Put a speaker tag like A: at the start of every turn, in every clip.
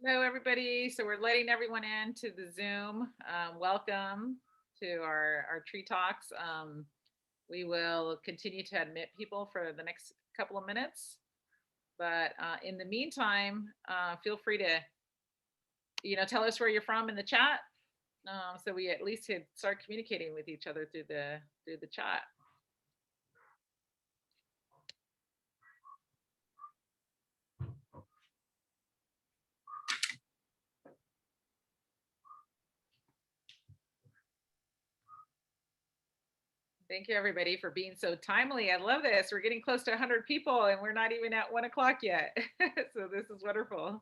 A: Hello, everybody. So we're letting everyone in to the Zoom. Welcome to our Tree Talks. We will continue to admit people for the next couple of minutes. But in the meantime, feel free to, tell us where you're from in the chat, so we at least could start communicating with each other through the chat. Thank you, everybody, for being so timely. I love this. We're getting close to 100 people, and we're not even at 1 o'clock yet. So this is wonderful.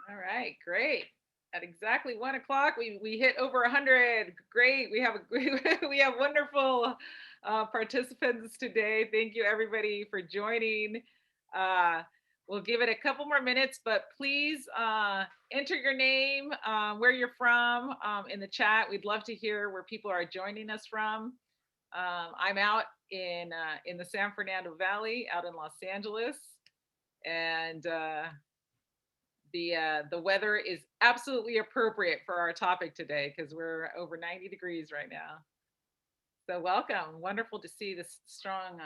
A: All right, great. At exactly 1 o'clock, we hit over 100. Great. We have we have wonderful participants today. Thank you, everybody, for joining. We'll give it a couple more minutes, but please enter your name, where you're from, in the chat. We'd love to hear where people are joining us from. I'm out in the San Fernando Valley, out in Los Angeles, and the weather is absolutely appropriate for our topic today because we're over 90 degrees right now. So welcome. Wonderful to see this strong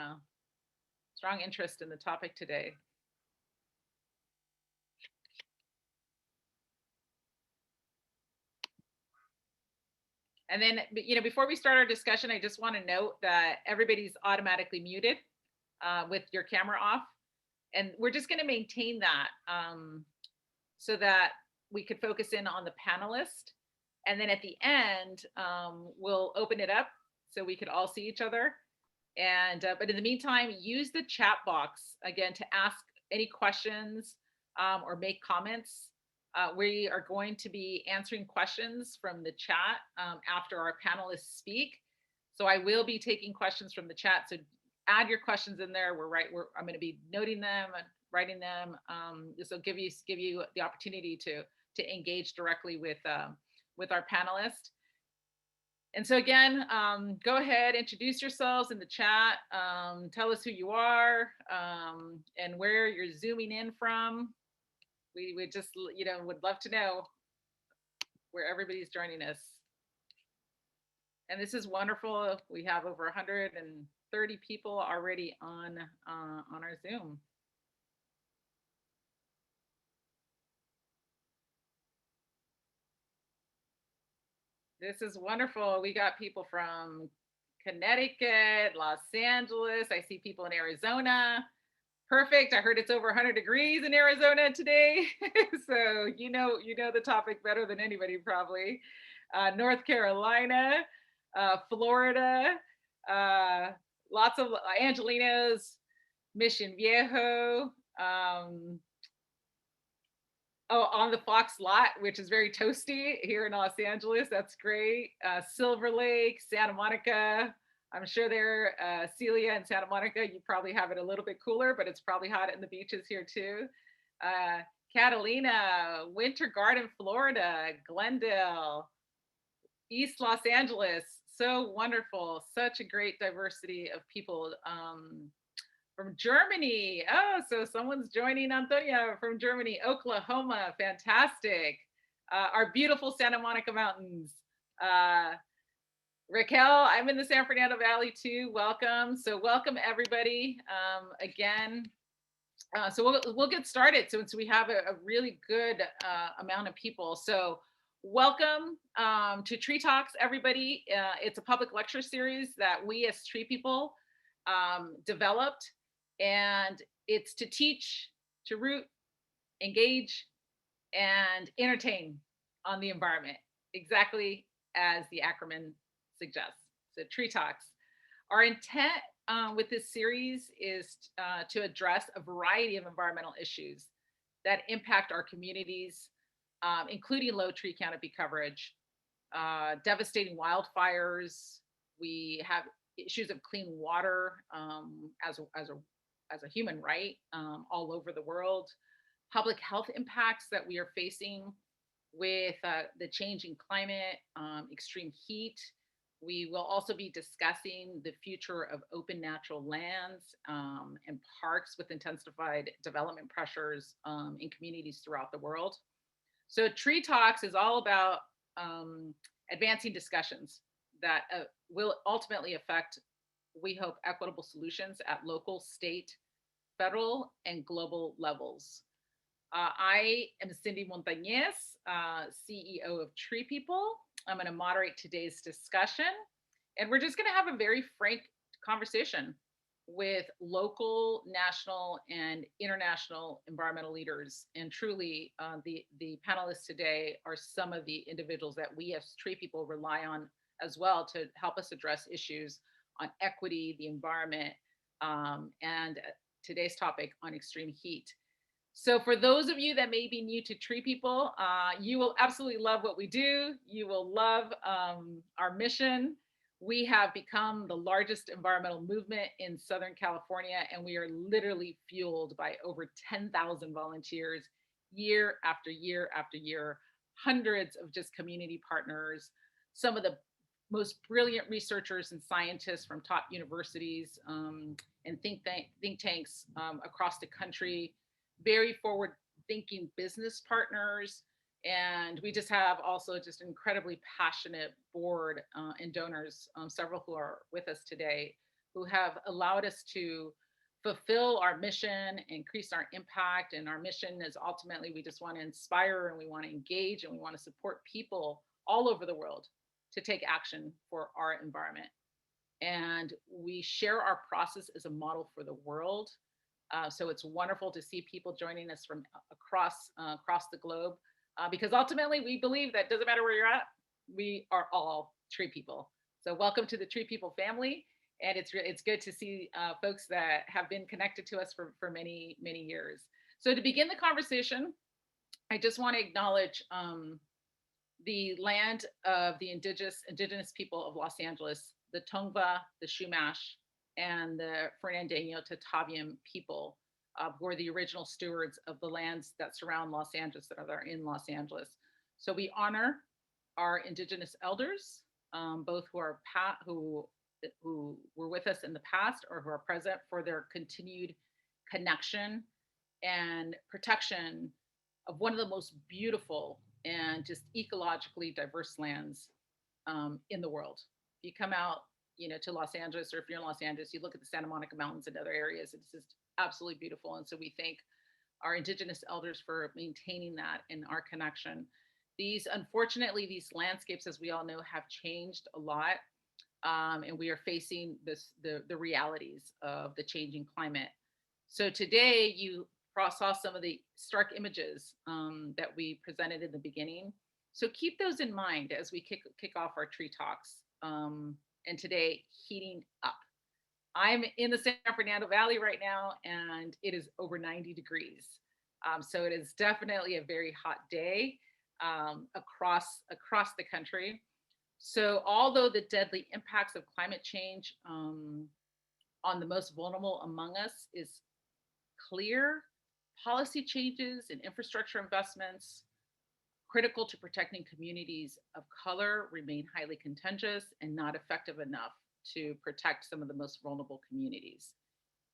A: interest in the topic today. And then, before we start our discussion, I just want to note that everybody's automatically muted with your camera off. And we're just going to maintain that so that we could focus in on the panelist. And then at the end, we'll open it up so we could all see each other. And but in the meantime, use the chat box again to ask any questions or make comments. We are going to be answering questions from the chat after our panelists speak. So I will be taking questions from the chat. So add your questions in there. I'm going to be noting them and writing them. This will give you the opportunity to engage directly with our panelists. And so again, go ahead, introduce yourselves in the chat. Tell us who you are and where you're zooming in from. We would just, would love to know where everybody's joining us. And this is wonderful. We have over 130 people already on our Zoom. This is wonderful. We got people from Connecticut, Los Angeles. I see people in Arizona. Perfect. I heard it's over 100 degrees in Arizona today. So you know the topic better than anybody probably. North Carolina, Florida, lots of Angelinos, Mission Viejo. On the Fox lot, which is very toasty here in Los Angeles. That's great. Silver Lake, Santa Monica. I'm sure there, Celia and Santa Monica, you probably have it a little bit cooler, but it's probably hot in the beaches here too. Catalina, Winter Garden, Florida, Glendale, East Los Angeles. So wonderful. Such a great diversity of people. From Germany. Oh, so someone's joining Antonia from Germany. Oklahoma, fantastic. Our beautiful Santa Monica Mountains. Raquel, I'm in the San Fernando Valley too. Welcome. So welcome everybody again. So we'll get started since we have a really good amount of people. So welcome to Tree Talks, everybody. It's a public lecture series that we as Tree People developed. And it's to teach, to root, engage, and entertain on the environment, exactly as the acronym suggests. So Tree Talks. Our intent with this series is to address a variety of environmental issues that impact our communities including low tree canopy coverage, devastating wildfires. We have issues of clean water as a human right all over the world. Public health impacts that we are facing with the changing climate, extreme heat. We will also be discussing the future of open natural lands and parks with intensified development pressures in communities throughout the world. So, Tree Talks is all about advancing discussions that will ultimately affect, we hope, equitable solutions at local, state, federal, and global levels. I am Cindy Montañez, CEO of Tree People. I'm going to moderate today's discussion, and we're just going to have a very frank conversation with local, national, and international environmental leaders. And truly, the panelists today are some of the individuals that we as Tree People rely on as well to help us address issues on equity, the environment, and today's topic on extreme heat. So for those of you that may be new to Tree People, you will absolutely love what we do. You will love our mission. We have become the largest environmental movement in Southern California, and we are literally fueled by over 10,000 volunteers year after year after year, hundreds of just community partners, some of the most brilliant researchers and scientists from top universities and think tanks across the country, very forward thinking business partners. And we just have also just incredibly passionate board and donors, several who are with us today, who have allowed us to fulfill our mission, increase our impact. And our mission is ultimately, we just want to inspire and we want to engage and we want to support people all over the world to take action for our environment. And we share our process as a model for the world. So it's wonderful to see people joining us from across the globe, because ultimately we believe that doesn't matter where you're at, we are all Tree People. So welcome to the Tree People family, and it's good to see folks that have been connected to us for many years. So to begin the conversation, I just want to acknowledge the land of the indigenous people of Los Angeles, the Tongva, the Chumash, and the Fernandino Tataviam people, who are the original stewards of the lands that surround Los Angeles, that are in Los Angeles. So we honor our indigenous elders, both who were with us in the past or who are present, for their continued connection and protection of one of the most beautiful and just ecologically diverse lands in the world. If you come out, to Los Angeles, or if you're in Los Angeles, you look at the Santa Monica Mountains and other areas, it's just absolutely beautiful. And so we thank our indigenous elders for maintaining that and our connection. Unfortunately, these landscapes, as we all know, have changed a lot. And we are facing the realities of the changing climate. So today you saw some of the stark images that we presented in the beginning. So keep those in mind as we kick off our Tree Talks. And today, heating up. I'm in the San Fernando Valley right now, and it is over 90 degrees. So it is definitely a very hot day across the country. So although the deadly impacts of climate change on the most vulnerable among us is clear, policy changes and infrastructure investments critical to protecting communities of color remain highly contentious and not effective enough to protect some of the most vulnerable communities,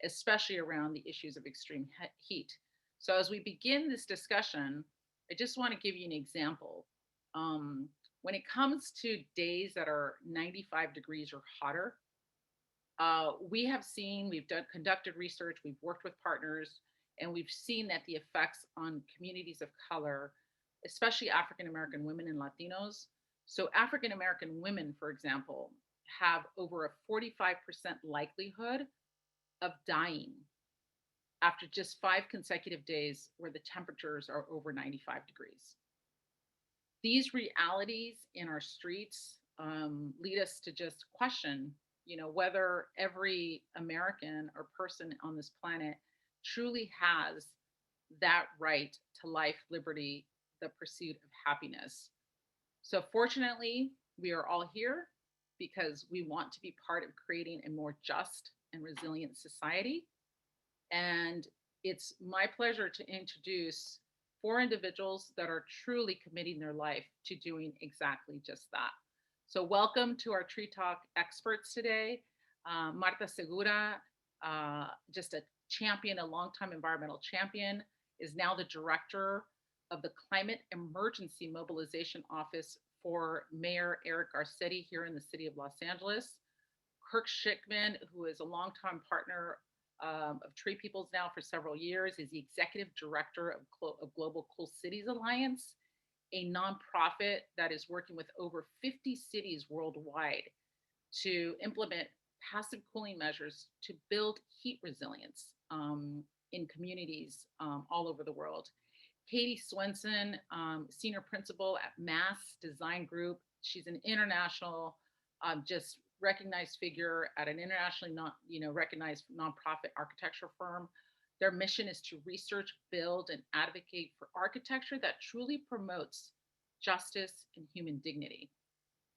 A: especially around the issues of extreme heat. So as we begin this discussion, I just want to give you an example. When it comes to days that are 95 degrees or hotter, we've conducted research, we've worked with partners, and we've seen that the effects on communities of color, especially African-American women and Latinos. So African-American women, for example, have over a 45% likelihood of dying after just 5 consecutive days where the temperatures are over 95 degrees. These realities in our streets lead us to just question, whether every American or person on this planet truly has that right to life, liberty, the pursuit of happiness. So fortunately, we are all here because we want to be part of creating a more just and resilient society. And it's my pleasure to introduce 4 individuals that are truly committing their life to doing exactly just that. So welcome to our Tree Talk experts today. Marta Segura, just a champion, a longtime environmental champion, is now the director of the Climate Emergency Mobilization Office for Mayor Eric Garcetti here in the city of Los Angeles. Kirk Shickman, who is a longtime partner of TreePeople now for several years, is the executive director of Global Cool Cities Alliance, a nonprofit that is working with over 50 cities worldwide to implement passive cooling measures to build heat resilience in communities all over the world. Katie Swenson, senior principal at Mass Design Group. She's an international, just recognized figure at an internationally recognized nonprofit architecture firm. Their mission is to research, build, and advocate for architecture that truly promotes justice and human dignity.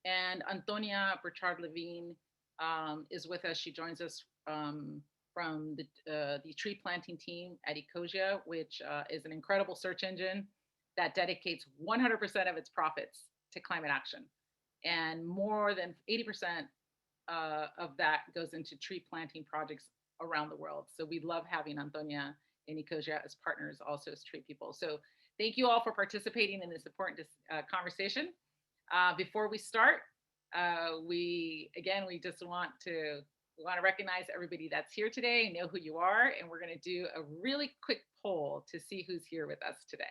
A: And Antonia Burchard-Levine is with us. She joins us from the tree planting team at Ecosia, which is an incredible search engine that dedicates 100% of its profits to climate action. And more than 80% of that goes into tree planting projects around the world. So we love having Antonia and Ecosia as partners, also as TreePeople. So thank you all for participating in this important conversation. Before we start, we just want to recognize everybody that's here today, know who you are, and we're going to do a really quick poll to see who's here with us today.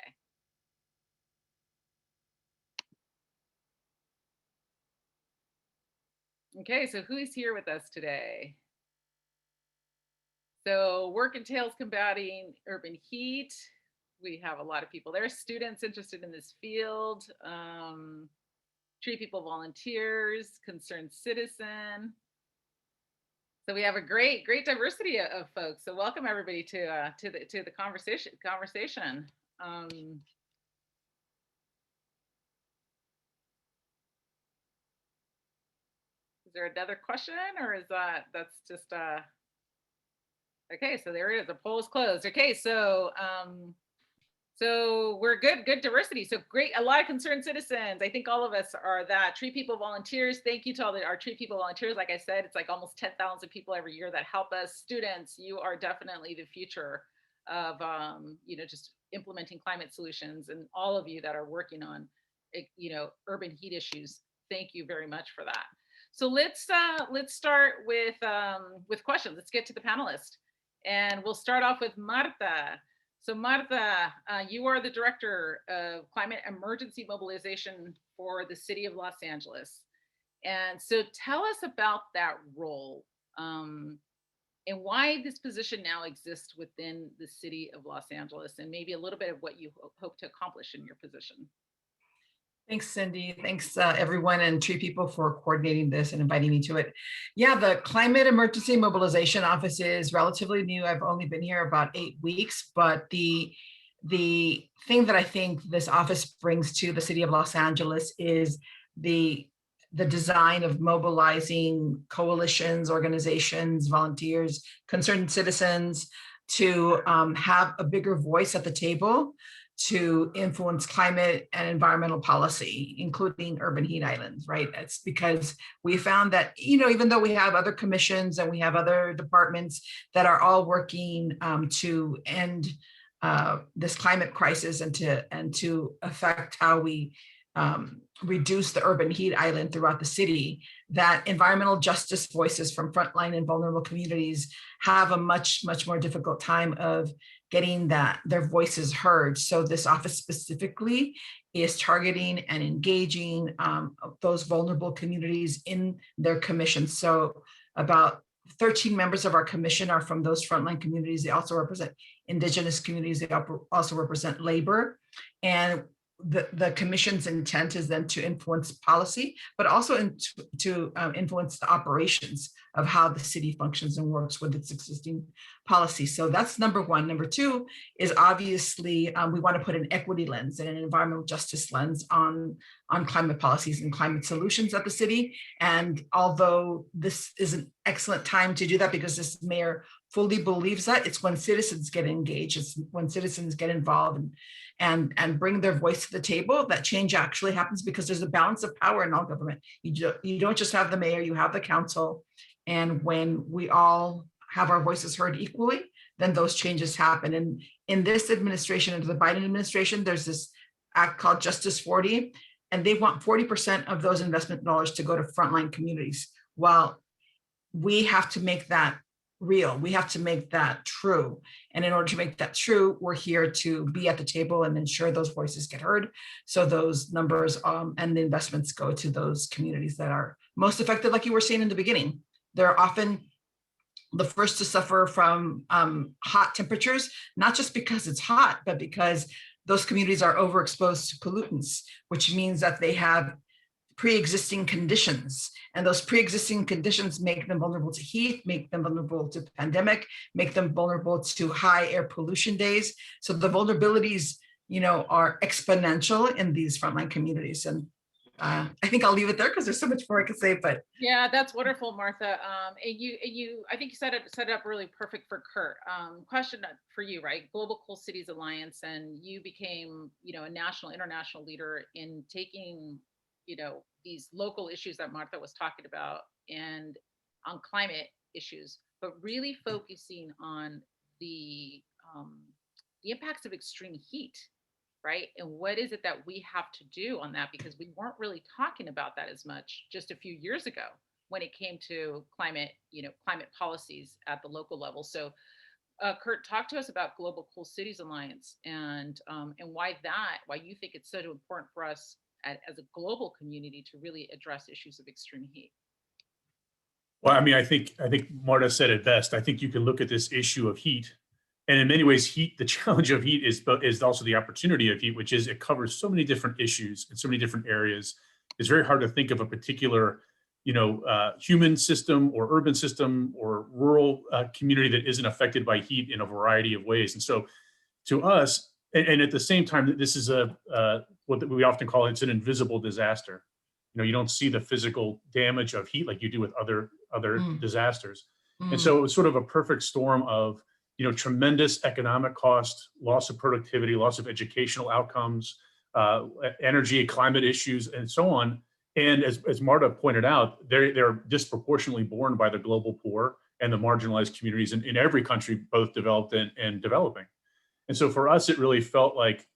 A: Okay, so who's here with us today? So work entails combating urban heat. We have a lot of people there, students interested in this field, TreePeople volunteers, concerned citizen. So we have a great diversity of folks. So welcome everybody to the conversation. Is there another question, or is that's just okay? So there it is. The poll is closed. Okay, so so we're good diversity. So great, a lot of concerned citizens. I think all of us are that. TreePeople volunteers, thank you to all our TreePeople volunteers. Like I said, it's like almost 10,000 people every year that help us. Students, you are definitely the future of just implementing climate solutions, and all of you that are working on urban heat issues. Thank you very much for that. So let's start with questions. Let's get to the panelists, and we'll start off with Marta. So Marta, you are the director of Climate Emergency Mobilization for the city of Los Angeles. And so tell us about that role and why this position now exists within the city of Los Angeles, and maybe a little bit of what you hope to accomplish in your position.
B: Thanks, Cindy. Thanks, everyone and TreePeople for coordinating this and inviting me to it. Yeah, the Climate Emergency Mobilization Office is relatively new. I've only been here about 8 weeks, but the thing that I think this office brings to the city of Los Angeles is the design of mobilizing coalitions, organizations, volunteers, concerned citizens to have a bigger voice at the table to influence climate and environmental policy, including urban heat islands, right? It's because we found that, even though we have other commissions and we have other departments that are all working to end this climate crisis and to affect how we reduce the urban heat island throughout the city, that environmental justice voices from frontline and vulnerable communities have a much more difficult time of getting their voices heard. So this office specifically is targeting and engaging those vulnerable communities in their commissions. So about 13 members of our commission are from those frontline communities. They also represent indigenous communities. They also represent labor. And the commission's intent is then to influence policy, but also to influence the operations of how the city functions and works with its existing policy. So that's number one. Number two is obviously we want to put an equity lens and an environmental justice lens on climate policies and climate solutions at the city. And although this is an excellent time to do that because this mayor fully believes that, it's when citizens get engaged, it's when citizens get involved and bring their voice to the table that change actually happens, because there's a balance of power in all government. You don't just have the mayor, you have the council. And when we all have our voices heard equally, then those changes happen. And in this administration, under the Biden administration, there's this act called Justice 40, and they want 40% of those investment dollars to go to frontline communities. Well, we have to make that real. We have to make that true. And in order to make that true, we're here to be at the table and ensure those voices get heard. So those numbers and the investments go to those communities that are most affected, like you were saying in the beginning. They're often the first to suffer from hot temperatures, not just because it's hot, but because those communities are overexposed to pollutants, which means that they have pre-existing conditions, and those pre-existing conditions make them vulnerable to heat, make them vulnerable to pandemic, make them vulnerable to high air pollution days. So the vulnerabilities, are exponential in these frontline communities. And I think I'll leave it there because there's so much more I could say. But
A: yeah, that's wonderful, Martha. And you, I think you set it up really perfect for Kurt. Question for you, right? Global Cool Cities Alliance, and you became, a national, international leader in taking, these local issues that Martha was talking about and on climate issues, but really focusing on the impacts of extreme heat, right? And what is it that we have to do on that? Because we weren't really talking about that as much just a few years ago when it came to climate, climate policies at the local level. So, Kurt, talk to us about Global Cool Cities Alliance and why you think it's so important for us as a global community to really address issues of extreme heat.
C: Well, I mean, I think Marta said it best. I think you can look at this issue of heat, and in many ways, the challenge of heat is also the opportunity of heat, which is it covers so many different issues in so many different areas. It's very hard to think of a particular, human system or urban system or rural community that isn't affected by heat in a variety of ways. And so, to us, and at the same time, this is what we often call it's an invisible disaster. You don't see the physical damage of heat like you do with other disasters. And so it was sort of a perfect storm of tremendous economic cost, loss of productivity, loss of educational outcomes, energy, climate issues, and so on. And as Marta pointed out, they're disproportionately borne by the global poor and the marginalized communities in every country, both developed and developing. And so for us, it really felt like,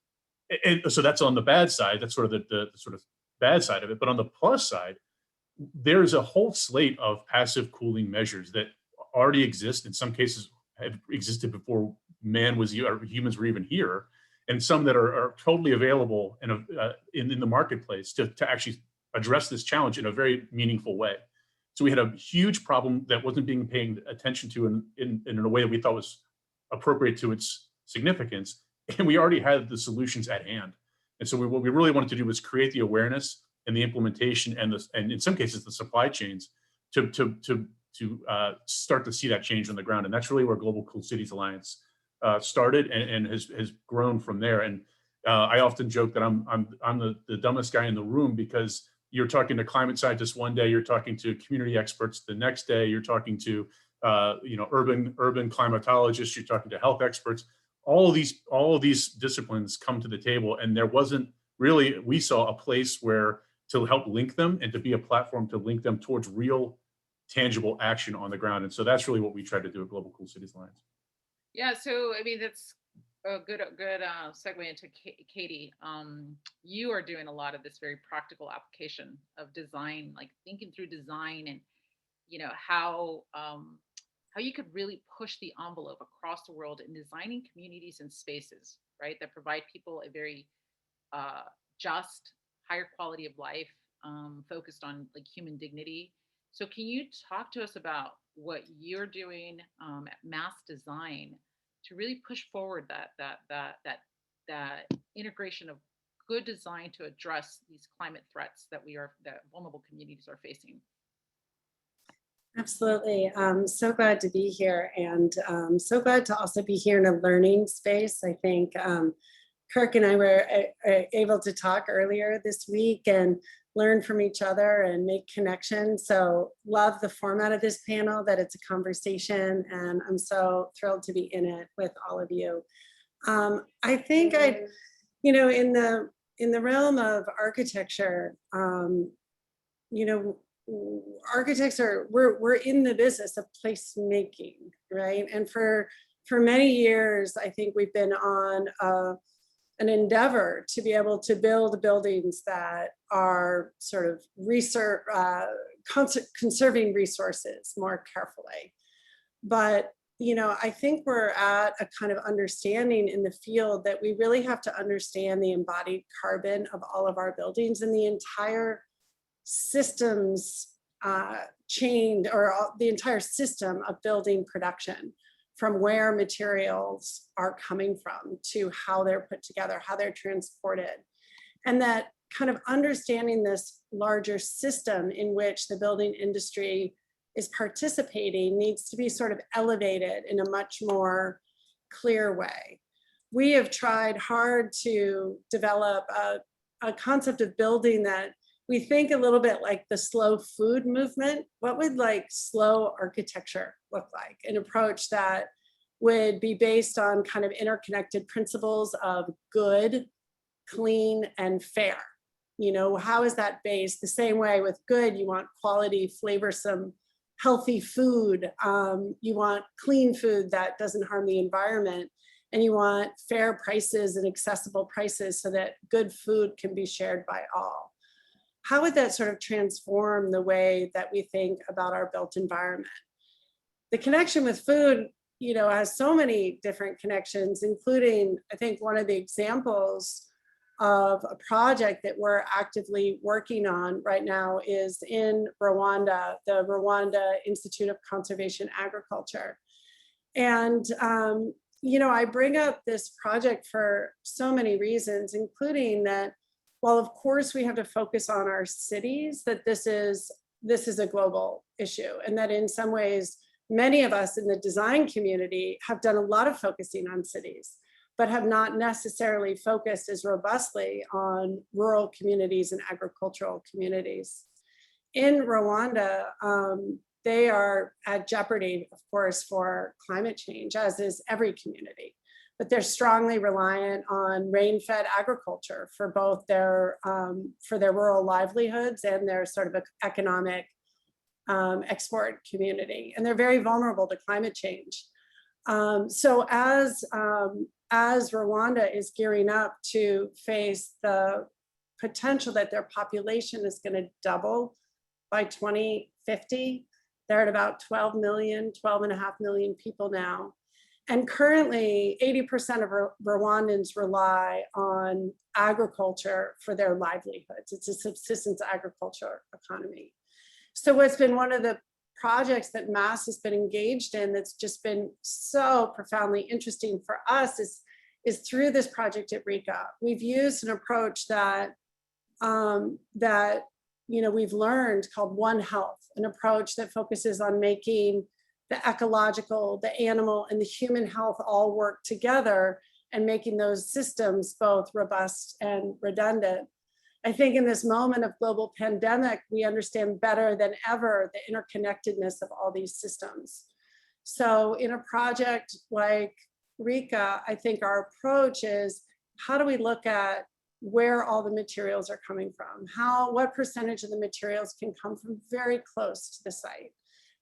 C: and so that's on the bad side. That's sort of the sort of bad side of it. But on the plus side, there's a whole slate of passive cooling measures that already exist. In some cases, have existed before man was or humans were even here, and some that are totally available in the marketplace to actually address this challenge in a very meaningful way. So we had a huge problem that wasn't being paid attention to in a way that we thought was appropriate to its significance, and we already had the solutions at hand. And so what we really wanted to do was create the awareness and the implementation and in some cases the supply chains to start to see that change on the ground. And that's really where Global Cool Cities Alliance started and has grown from there. And I often joke that I'm the dumbest guy in the room, because you're talking to climate scientists one day, you're talking to community experts the next day, you're talking to urban climatologists, you're talking to health experts. All of these disciplines come to the table, and there wasn't really, we saw a place where to help link them and to be a platform to link them towards real tangible action on the ground. And so that's really what we tried to do at Global Cool Cities Alliance.
A: Yeah, so I mean, that's a good segue into Katie. You are doing a lot of this very practical application of design, like thinking through design and how you could really push the envelope across the world in designing communities and spaces, right, that provide people a very just, higher quality of life, focused on like human dignity. So can you talk to us about what you're doing at Mass Design to really push forward that integration of good design to address these climate threats that vulnerable communities are facing.
D: Absolutely. I'm so glad to be here, and so glad to also be here in a learning space. I think Kirk and I were able to talk earlier this week and learn from each other and make connections. So love the format of this panel, that it's a conversation, and I'm so thrilled to be in it with all of you. I think in the realm of architecture, architects we're in the business of placemaking, right? And for many years, I think we've been on an endeavor to be able to build buildings that are sort of conserving resources more carefully. But I think we're at a kind of understanding in the field that we really have to understand the embodied carbon of all of our buildings and the entire systems chain, or the entire system of building production, from where materials are coming from to how they're put together, how they're transported. And that kind of understanding this larger system in which the building industry is participating needs to be sort of elevated in a much more clear way. We have tried hard to develop a concept of building that we think a little bit like the slow food movement. What would like slow architecture look like? An approach that would be based on kind of interconnected principles of good, clean, and fair. How is that based? The same way with good, you want quality, flavorsome, healthy food. You want clean food that doesn't harm the environment. And you want fair prices and accessible prices so that good food can be shared by all. How would that sort of transform the way that we think about our built environment? The connection with food, has so many different connections, including, I think, one of the examples of a project that we're actively working on right now is in Rwanda, the Rwanda Institute of Conservation Agriculture. And, I bring up this project for so many reasons, including that, while of course we have to focus on our cities, that this is a global issue, and that in some ways, many of us in the design community have done a lot of focusing on cities, but have not necessarily focused as robustly on rural communities and agricultural communities. In Rwanda, they are at jeopardy, of course, for climate change, as is every community. But they're strongly reliant on rain-fed agriculture for both their rural livelihoods and their sort of economic export community, and they're very vulnerable to climate change. So as Rwanda is gearing up to face the potential that their population is going to double by 2050, they're at about 12.5 million people now. And currently, 80% of Rwandans rely on agriculture for their livelihoods. It's a subsistence agriculture economy. So what's been one of the projects that Mass has been engaged in that's just been so profoundly interesting for us is through this project at RICA. We've used an approach that we've learned called One Health, an approach that focuses on making the ecological, the animal, and the human health all work together and making those systems both robust and redundant. I think in this moment of global pandemic, we understand better than ever the interconnectedness of all these systems. So in a project like RICA, I think our approach is, how do we look at where all the materials are coming from? What percentage of the materials can come from very close to the site?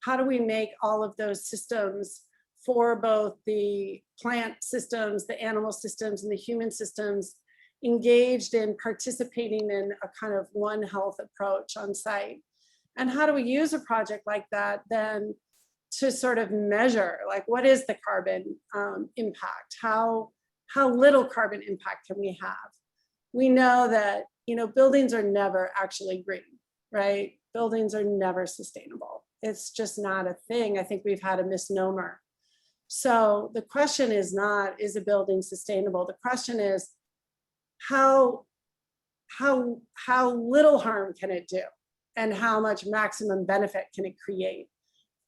D: How do we make all of those systems for both the plant systems, the animal systems, and the human systems engaged in participating in a kind of One Health approach on site? And how do we use a project like that then to sort of measure, like, what is the carbon impact? How little carbon impact can we have? We know that, buildings are never actually green, right? Buildings are never sustainable. It's just not a thing. I think we've had a misnomer. So the question is not, is a building sustainable? The question is, how how little harm can it do and how much maximum benefit can it create.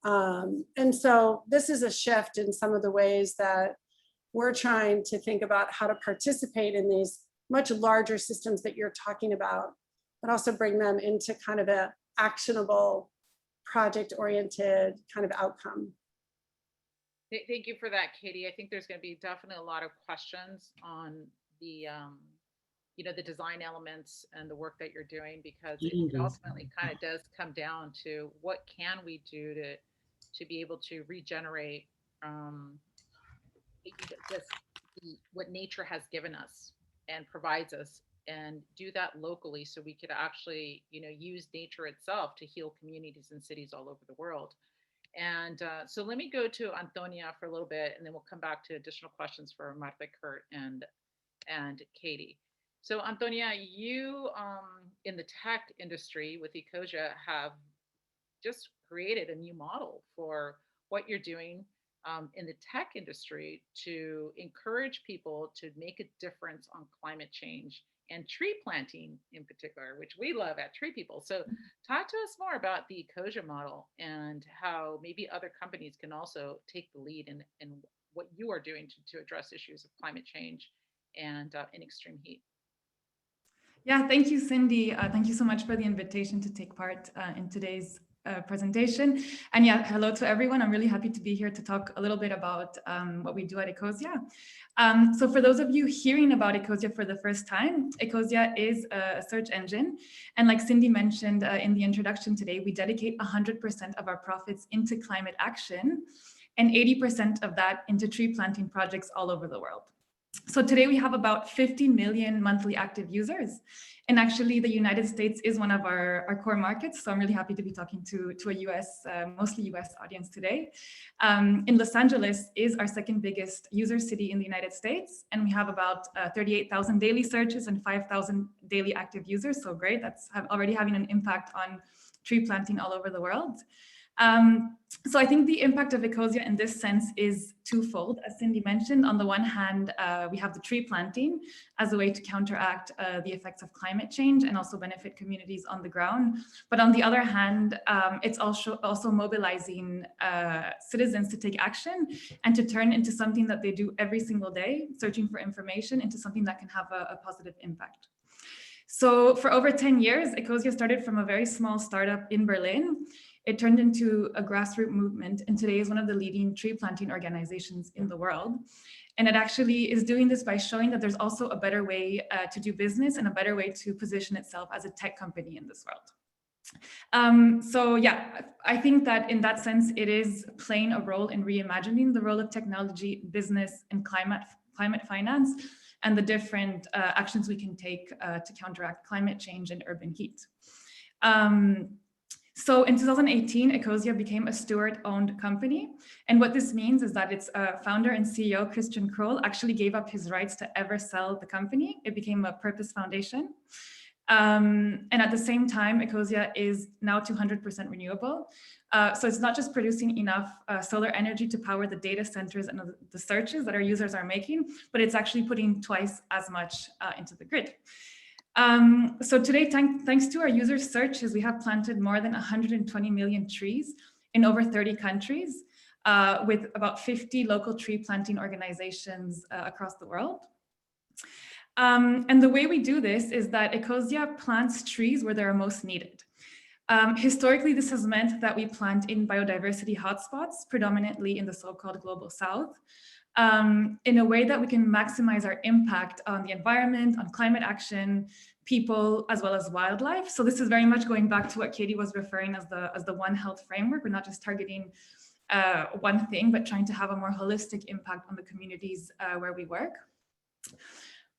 D: And so this is a shift in some of the ways that we're trying to think about how to participate in these much larger systems that you're talking about, but also bring them into kind of a actionable, project-oriented kind of outcome.
A: Thank you for that, Katie. I think there's going to be definitely a lot of questions on the, the design elements and the work that you're doing, because it ultimately kind of does come down to what can we do to be able to regenerate just what nature has given us and provides us, and do that locally so we could actually, use nature itself to heal communities and cities all over the world. And so let me go to Antonia for a little bit, and then we'll come back to additional questions for Marta, Kurt, and Katie. So Antonia, you in the tech industry with Ecosia have just created a new model for what you're doing in the tech industry to encourage people to make a difference on climate change and tree planting in particular, which we love at Tree People. So talk to us more about the Ecosia model and how maybe other companies can also take the lead in what you are doing to address issues of climate change and in extreme heat.
E: Yeah, thank you, Cindy. Thank you so much for the invitation to take part in today's presentation. And yeah, hello to everyone. I'm really happy to be here to talk a little bit about what we do at Ecosia. So for those of you hearing about Ecosia for the first time, Ecosia is a search engine. And like Cindy mentioned in the introduction today, we dedicate 100% of our profits into climate action and 80% of that into tree planting projects all over the world. So today we have about 50 million monthly active users. And actually the United States is one of our core markets. So I'm really happy to be talking to a US, mostly US audience today. In Los Angeles is our second biggest user city in the United States. And we have about 38,000 daily searches and 5,000 daily active users. So great, that's already having an impact on tree planting all over the world. So I think the impact of Ecosia in this sense is twofold, as Cindy mentioned. On the one hand, we have the tree planting as a way to counteract the effects of climate change and also benefit communities on the ground. But on the other hand, it's also mobilizing citizens to take action and to turn into something that they do every single day, searching for information, into something that can have a positive impact. So for over 10 years, Ecosia started from a very small startup in Berlin. It turned into a grassroots movement, and today is one of the leading tree planting organizations in the world. And it actually is doing this by showing that there's also a better way to do business and a better way to position itself as a tech company in this world. So yeah, I think that in that sense, it is playing a role in reimagining the role of technology, business, and climate finance, and the different actions we can take to counteract climate change and urban heat. So in 2018, Ecosia became a Stewart-owned company. And what this means is that its founder and CEO, Christian Kroll, actually gave up his rights to ever sell the company. It became a purpose foundation. And at the same time, Ecosia is now 200% renewable. So it's not just producing enough solar energy to power the data centers and the searches that our users are making, but it's actually putting twice as much into the grid. So today, thanks to our user searches, we have planted more than 120 million trees in over 30 countries with about 50 local tree planting organizations across the world. And the way we do this is that Ecosia plants trees where they are most needed. Historically, this has meant that we plant in biodiversity hotspots, predominantly in the so-called global south, in a way that we can maximize our impact on the environment, on climate action, people, as well as wildlife. So this is very much going back to what Katie was referring as the One Health framework. We're not just targeting one thing, but trying to have a more holistic impact on the communities where we work.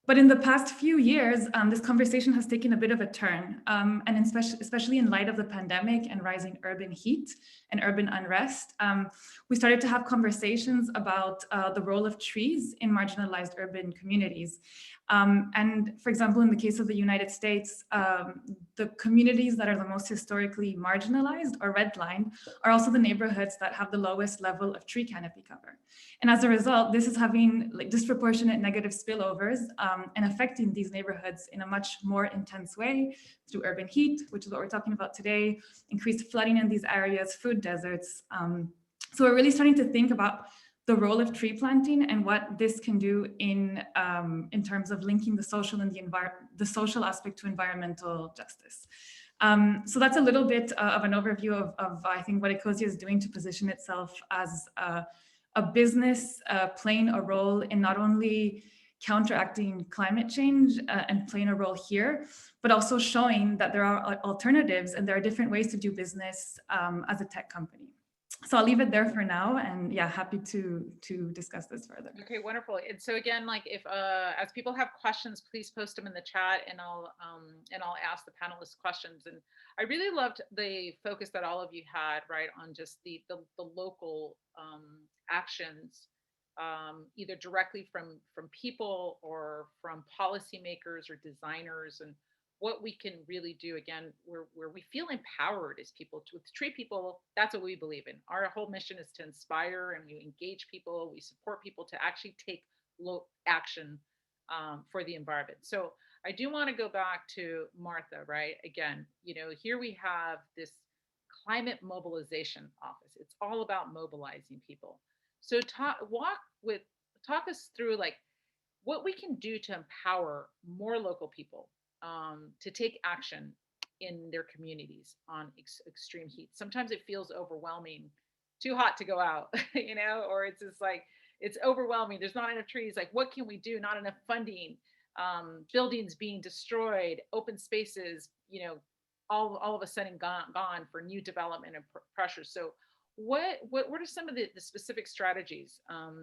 E: But in the past few years, this conversation has taken a bit of a turn, and especially in light of the pandemic and rising urban heat and urban unrest, we started to have conversations about the role of trees in marginalized urban communities. And for example, in the case of the United States, the communities that are the most historically marginalized or redlined are also the neighborhoods that have the lowest level of tree canopy cover. And as a result, this is having like disproportionate negative spillovers and affecting these neighborhoods in a much more intense way through urban heat, which is what we're talking about today, increased flooding in these areas, food deserts. So we're really starting to think about the role of tree planting and what this can do in terms of linking the social and the social aspect to environmental justice. So that's a little bit of an overview of I think what Ecosia is doing to position itself as a business playing a role in not only counteracting climate change and playing a role here, but also showing that there are alternatives and there are different ways to do business as a tech company. So I'll leave it there for now, and yeah, happy to discuss this further.
A: Okay, wonderful. And so again, like if as people have questions, please post them in the chat, and I'll ask the panelists questions. And I really loved the focus that all of you had, right, on just the local actions, either directly from people or from policymakers or designers, and what we can really do, again, where we feel empowered as people. With Tree People, that's what we believe in. Our whole mission is to inspire, and we engage people, we support people to actually take action for the environment. So I do want to go back to Marta, right? Again, here we have this climate mobilization office. It's all about mobilizing people. So talk us through like what we can do to empower more local people to take action in their communities on extreme heat. Sometimes it feels overwhelming, too hot to go out, or it's just like, it's overwhelming. There's not enough trees. Like, what can we do? Not enough funding, buildings being destroyed, open spaces, all of a sudden gone for new development and pressure. So what are some of the specific strategies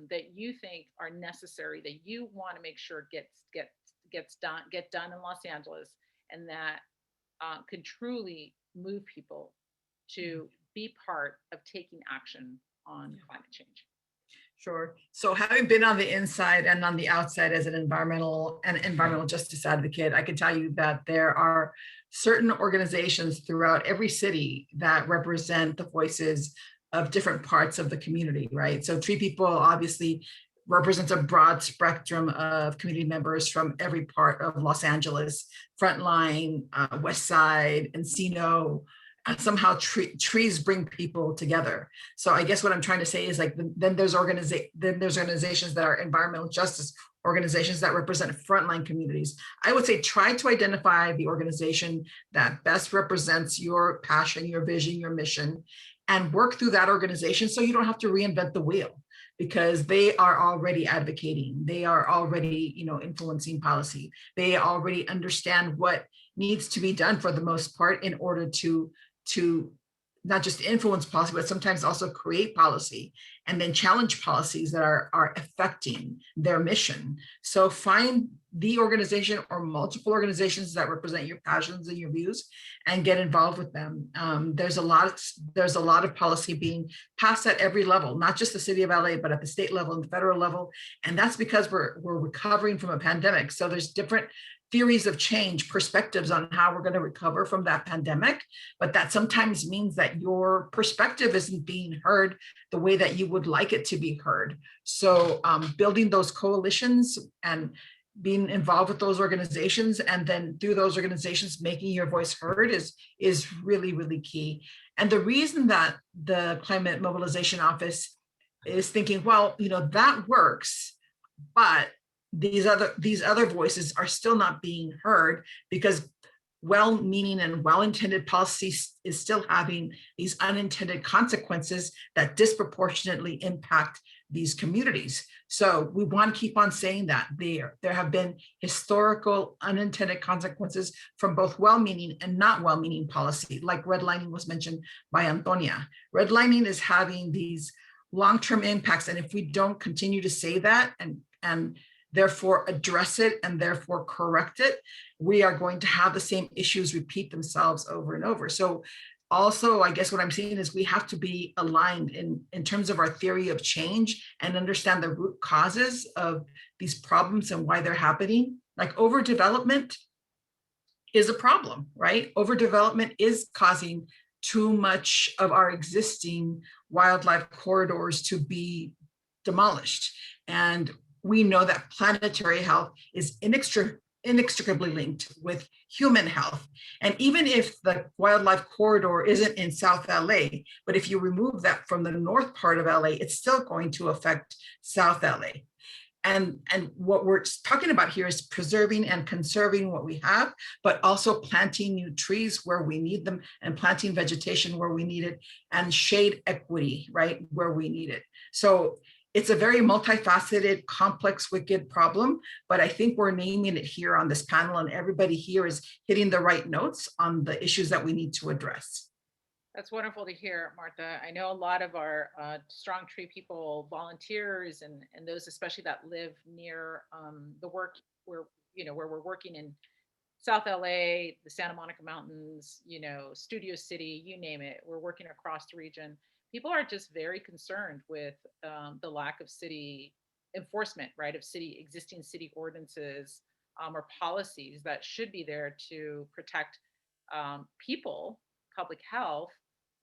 A: that you think are necessary, that you want to make sure get done in Los Angeles, and that could truly move people to be part of taking action on climate change?
B: Sure. So having been on the inside and on the outside as an environmental justice advocate, I can tell you that there are certain organizations throughout every city that represent the voices of different parts of the community, right? So Tree People obviously represents a broad spectrum of community members from every part of Los Angeles, Frontline, West Side, Encino. Somehow trees bring people together. So I guess what I'm trying to say is like, then there's organizations that are environmental justice organizations that represent frontline communities. I would say try to identify the organization that best represents your passion, your vision, your mission, and work through that organization so you don't have to reinvent the wheel, because they are already advocating. They are already, influencing policy. They already understand what needs to be done for the most part in order to not just influence policy, but sometimes also create policy and then challenge policies that are affecting their mission. So find the organization or multiple organizations that represent your passions and your views and get involved with them. There's a lot of policy being passed at every level, not just the city of LA, but at the state level and the federal level. And that's because we're recovering from a pandemic. So there's different theories of change, perspectives on how we're going to recover from that pandemic, but that sometimes means that your perspective isn't being heard the way that you would like it to be heard. So building those coalitions and being involved with those organizations, and then through those organizations making your voice heard is really, really key. And the reason that the Climate Mobilization Office is thinking, well, that works, but these other voices are still not being heard because well-meaning and well-intended policy is still having these unintended consequences that disproportionately impact these communities. So we want to keep on saying that there have been historical unintended consequences from both well-meaning and not well-meaning policy, like redlining was mentioned by Antonia. Redlining is having these long-term impacts, and if we don't continue to say that and therefore address it and therefore correct it, we are going to have the same issues repeat themselves over and over. So also, I guess what I'm seeing is we have to be aligned in terms of our theory of change and understand the root causes of these problems and why they're happening. Like overdevelopment is a problem, right? Overdevelopment is causing too much of our existing wildlife corridors to be demolished. And we know that planetary health is inextricably linked with human health. And even if the wildlife corridor isn't in South LA, but if you remove that from the north part of LA, it's still going to affect South LA. And what we're talking about here is preserving and conserving what we have, but also planting new trees where we need them and planting vegetation where we need it, and shade equity, right, where we need it. So it's a very multifaceted, complex, wicked problem, but I think we're naming it here on this panel, and everybody here is hitting the right notes on the issues that we need to address.
A: That's wonderful to hear, Martha. I know a lot of our strong tree people volunteers and those especially that live near the work where, where we're working in South LA, the Santa Monica Mountains, Studio City, you name it. We're working across the region. People are just very concerned with the lack of city enforcement, right? Of existing city ordinances or policies that should be there to protect people, public health.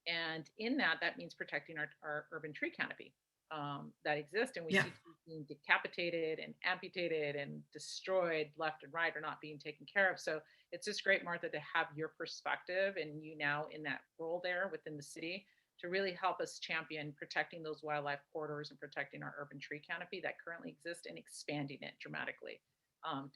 A: And in that means protecting our urban tree canopy that exists. And we see trees being decapitated and amputated and destroyed left and right, or not being taken care of. So it's just great, Martha, to have your perspective and you now in that role there within the city to really help us champion protecting those wildlife corridors and protecting our urban tree canopy that currently exists and expanding it dramatically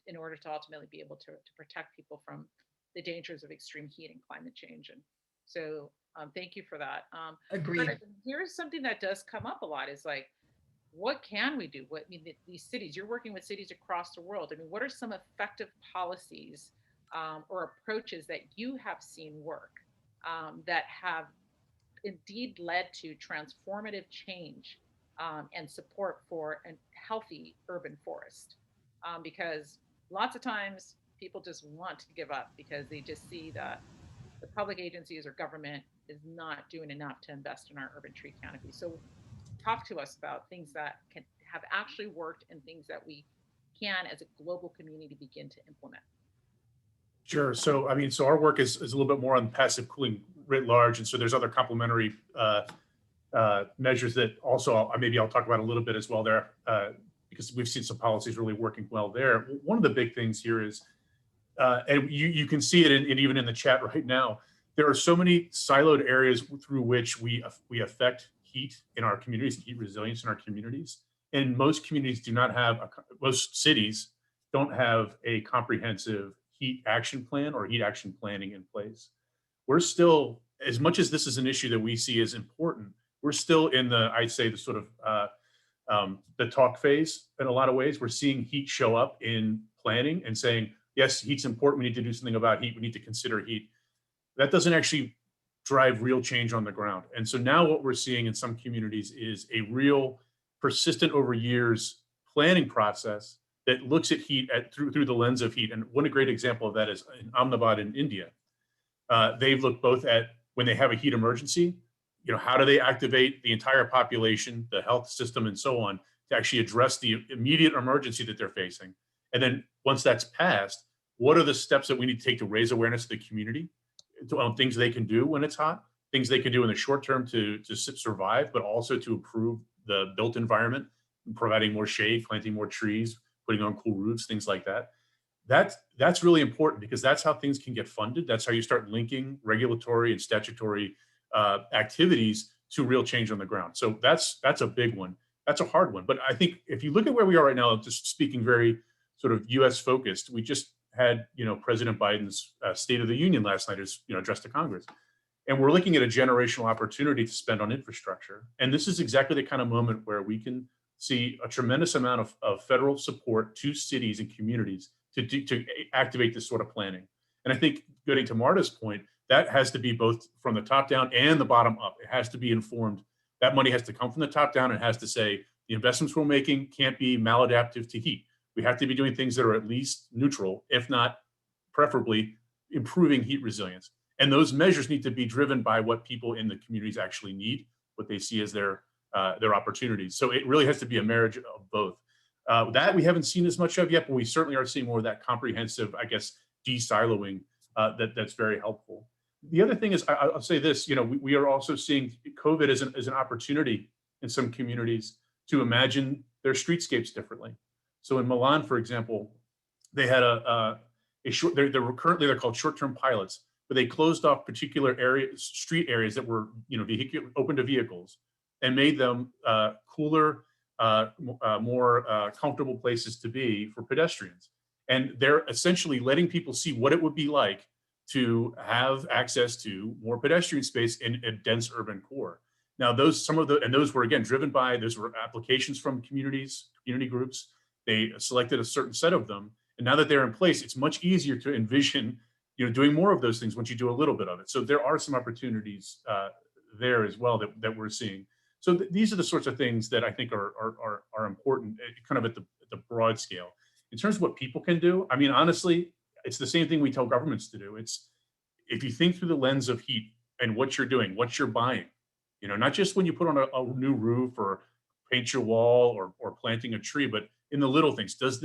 A: in order to ultimately be able to protect people from the dangers of extreme heat and climate change. And so thank you for that.
B: Agreed.
A: Here's something that does come up a lot is like, what can we do? These cities, you're working with cities across the world. I mean, what are some effective policies or approaches that you have seen work that have indeed led to transformative change and support for a healthy urban forest? Because lots of times people just want to give up because they just see that the public agencies or government is not doing enough to invest in our urban tree canopy. So talk to us about things that can have actually worked and things that we can as a global community begin to implement.
C: Sure. So, so our work is a little bit more on passive cooling writ large. And so there's other complementary measures that also maybe I'll talk about a little bit as well there, because we've seen some policies really working well there. One of the big things here is, and you can see it even in the chat right now, there are so many siloed areas through which we affect heat in our communities, heat resilience in our communities. And most communities do not have, most cities don't have a comprehensive heat action plan or heat action planning in place. We're still, as much as this is an issue that we see as important, we're still in I'd say the sort of the talk phase in a lot of ways. We're seeing heat show up in planning and saying, yes, heat's important. We need to do something about heat. We need to consider heat. That doesn't actually drive real change on the ground. And so now what we're seeing in some communities is a real persistent over years planning process that looks at heat through the lens of heat. And one great example of that is in Ahmedabad in India. They've looked both at when they have a heat emergency, how do they activate the entire population, the health system and so on to actually address the immediate emergency that they're facing. And then once that's passed, what are the steps that we need to take to raise awareness of the community on things they can do when it's hot, things they can do in the short term to survive, but also to improve the built environment, providing more shade, planting more trees, putting on cool roofs, things like that. That's really important because that's how things can get funded. That's how you start linking regulatory and statutory activities to real change on the ground. So that's a big one. That's a hard one. But I think if you look at where we are right now, just speaking very sort of US focused, we just had, President Biden's State of the Union last night as, addressed to Congress. And we're looking at a generational opportunity to spend on infrastructure. And this is exactly the kind of moment where we can see a tremendous amount of federal support to cities and communities to activate this sort of planning. And I think getting to Marta's point, that has to be both from the top down and the bottom up. It has to be informed. That money has to come from the top down. It has to say the investments we're making can't be maladaptive to heat. We have to be doing things that are at least neutral, if not preferably improving heat resilience. And those measures need to be driven by what people in the communities actually need, what they see as their opportunities. So it really has to be a marriage of both. That we haven't seen as much of yet, but we certainly are seeing more of that comprehensive, I guess, de-siloing that's very helpful. The other thing is, I'll say this, we are also seeing COVID as an opportunity in some communities to imagine their streetscapes differently. So in Milan, for example, they had they're called short-term pilots, but they closed off particular street areas that were, open to vehicles, and made them cooler, more comfortable places to be for pedestrians. And they're essentially letting people see what it would be like to have access to more pedestrian space in a dense urban core. Now, those were again driven by, those were applications from community groups. They selected a certain set of them, and now that they're in place, it's much easier to envision, doing more of those things once you do a little bit of it. So there are some opportunities there as well that we're seeing. So these are the sorts of things that I think are important, kind of at the broad scale. In terms of what people can do, I mean, honestly, it's the same thing we tell governments to do. It's, if you think through the lens of heat and what you're doing, what you're buying, not just when you put on a new roof or paint your wall or planting a tree, but in the little things. Is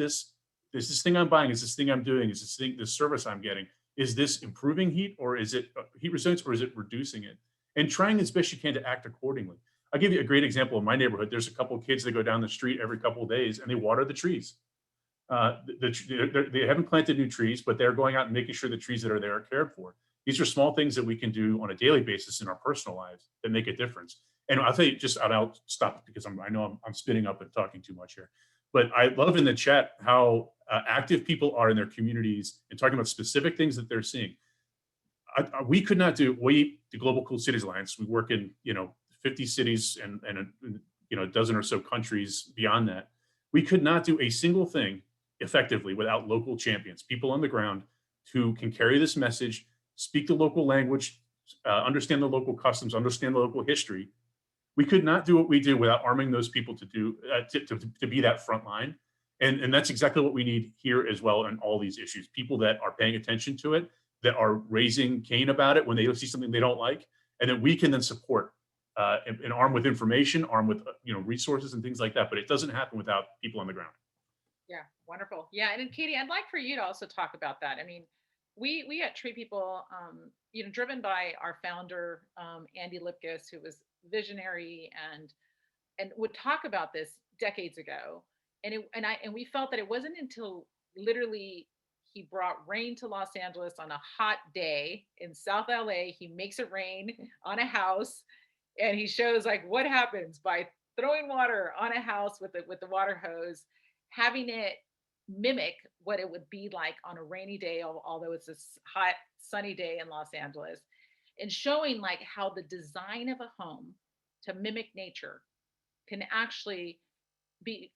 C: this thing I'm buying, is this thing I'm doing, is this service I'm getting, is this improving heat, or is it heat resilience, or is it reducing it? And trying as best you can to act accordingly. I'll give you a great example in my neighborhood. There's a couple of kids that go down the street every couple of days and they water the trees. They haven't planted new trees, but they're going out and making sure the trees that are there are cared for. These are small things that we can do on a daily basis in our personal lives that make a difference. And I'll tell you, I'll stop because I know I'm spinning up and talking too much here. But I love in the chat how active people are in their communities and talking about specific things that they're seeing. We could not do, the Global Cool Cities Alliance, we work in 50 cities and a dozen or so countries beyond that. We could not do a single thing effectively without local champions, people on the ground who can carry this message, speak the local language, understand the local customs, understand the local history. We could not do what we do without arming those people to do to be that front line. And that's exactly what we need here as well on all these issues. People that are paying attention to it, that are raising Cain about it when they see something they don't like, and that we can then support and arm with information, arm with resources and things like that. But it doesn't happen without people on the ground.
A: Yeah, wonderful. Yeah, and then Katie, I'd like for you to also talk about that. I mean, we at Tree People, driven by our founder, Andy Lipkis, who was visionary and would talk about this decades ago. And we felt that it wasn't until literally he brought rain to Los Angeles on a hot day in South LA. He makes it rain on a house, and he shows like what happens by throwing water on a house with the water hose, having it mimic what it would be like on a rainy day, although it's a hot, sunny day in Los Angeles, and showing like how the design of a home to mimic nature can actually be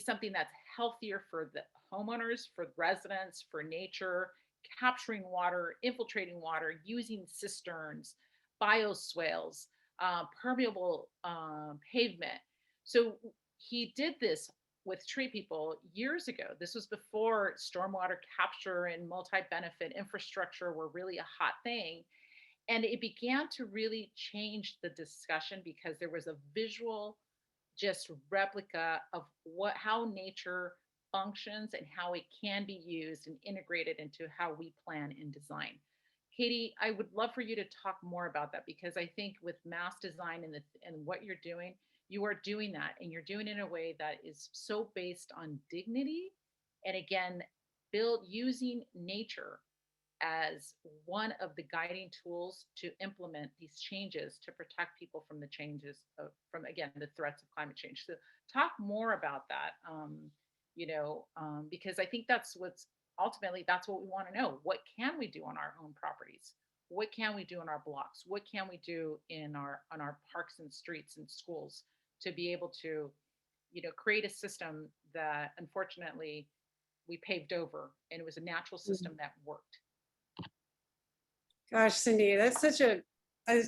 A: something that's healthier for the homeowners, for residents, for nature, capturing water, infiltrating water, using cisterns, bioswales, permeable pavement. So he did this with Tree People years ago. This was before stormwater capture and multi-benefit infrastructure were really a hot thing. And it began to really change the discussion because there was a visual just replica of how nature functions and how it can be used and integrated into how we plan and design. Katie, I would love for you to talk more about that, because I think with mass design and what you're doing, you are doing that, and you're doing it in a way that is so based on dignity. And again, using nature as one of the guiding tools to implement these changes to protect people from the changes from the threats of climate change. So talk more about that, because I think that's what we want to know. What can we do on our own properties? What can we do in our blocks? What can we do on our parks and streets and schools to be able to, create a system that unfortunately we paved over, and it was a natural system that worked.
D: Gosh, Cindy, it's